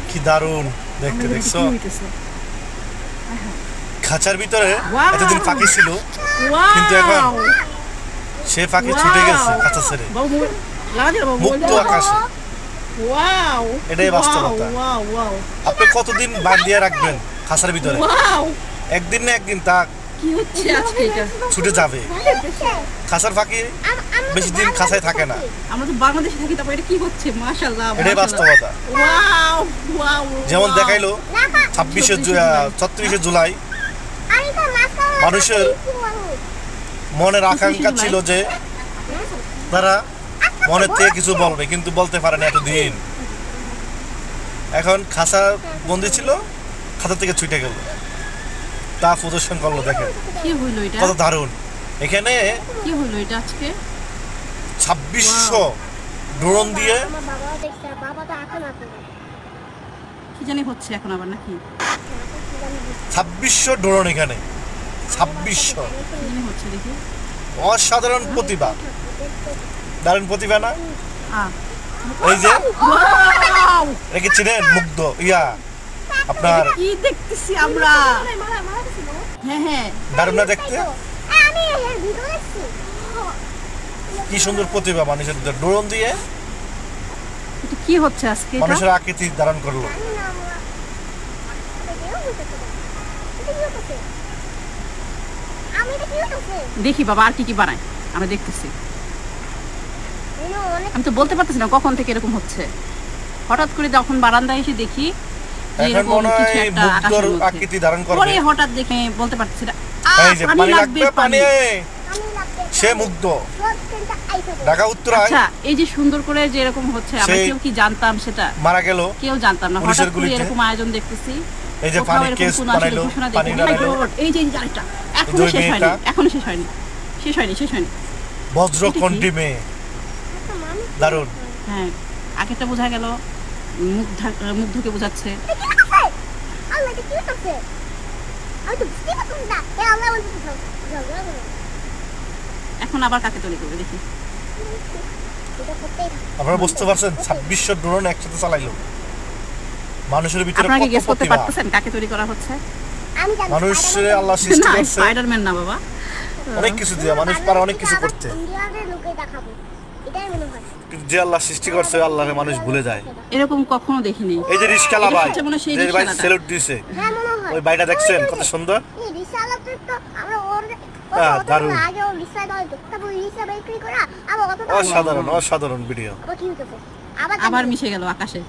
কি দারুণ দেখতে, দেখছো? খাঁচার ভিতরে এতদিন পাখি ছিল, কিন্তু এখন সে পাখি ছুটে গেছে খাঁচা ছেড়ে মুক্ত আকাশে। এটাই বাস্তবতা। আপনি কতদিন বাঁধিয়ে রাখবেন খাঁচার ভিতরে? একদিন না একদিন তা ছুটে যাবে। খাঁচার পাখি বেশি দিন খাঁচায় থাকে না। আমরা তো বাংলাদেশে থাকি, তারপর এটা কি হচ্ছে? মাশাআল্লাহ, এটাই বাস্তবতা। ওয়াও, যেমন দেখাইলো 36শে জুলাই মানুষের মনের আকাঙ্ক্ষা ছিল যে তারা মনের থেকে কিছু বলবে, কিন্তু বলতে পারে না এতদিন। এখন খাঁচা বন্দি ছিল, খাঁচা থেকে ছুটে গেল, তা প্রদর্শন করলো। দেখেন কত দারুণ। এখানে কি হলো এটা আজকে? 2600 ড্রোন দিয়ে কি জানি হচ্ছে এখন আবার নাকি? 2600 ড্রোন এখানে, 2600। হচ্ছে দেখি, অসাধারণ প্রতিভা, দারুণ প্রতিভা না? এই যে রেখেছিলেন মুগ্ধ আপনার, কি দেখতেছি আমরা? হ্যাঁ, দারুণ না দেখতে? কি সুন্দর প্রতিভা মানুষের ড্রোন দিয়ে। এটা কি হচ্ছে আজকে? মানুষের আকৃতি ধারণ করলো। দেখি বাবা আর কি কি বানায়, আমরা দেখতেছি। আমি তো বলতে পারতেছি না কখন থেকে এরকম হচ্ছে। হঠাৎ করে যখন বারান্দায় এসে দেখি এখন মনে হয় মুগ্ধর আকৃতি ধারণ করবে। পরে হঠাৎ দেখে বলতে পারতেছি না। এই যে পানি লাগবে, পানি। সে মুগ্ধ ঢাকা উত্তরায়। আচ্ছা, এই যে সুন্দর করে যে এরকম হচ্ছে, আমরা কেউ কি জানতাম সেটা? মারা গেল, কেউ জানতাম না। হঠাৎ করে এরকম আয়োজন দেখতেছি। এই যে পানি কেস বানাইলো, পানি বানাইলো। এই যে আরেকটা এখনো শেষ হয়নি, এখনো শেষ হয়নি, শেষ হয়নি, শেষ হয়নি। বজ্র কণ্ঠিমে দারুণ। হ্যাঁ, আগেরটা বোঝা গেল মুগ্ধকে বোঝাচ্ছে। এখন আবার কাকে তৈরি করবে দেখি। আপনারা বুঝতে পারছেন 2600 ড্রোন একসাথে চালাইলো। মানুষের ভিতরে আপনারা কি কত গেস করতে প্রতিভা। পারতেছেন কাকে তৈরি করা হচ্ছে? মানুষের আল্লাহ সৃষ্টি না, করছে স্পাইডারম্যান না বাবা। অনেক কিছু দিয়ে, মানুষ পারে অনেক কিছু করতে। যে আল্লাহ সৃষ্টি করছে, আল্লাহরে মানুষ ভুলে যায়। এরকম কখনো দেখিনি। এই যে রিশকালা ভাই, যে ভাই রিশকালাটা। স্যালুট দিয়েছে, ওই ভাইটা দেখছেন কত সুন্দর? দারুণ, অসাধারণ, অসাধারণ ভিডিও। আবার মিশে গেল আকাশে।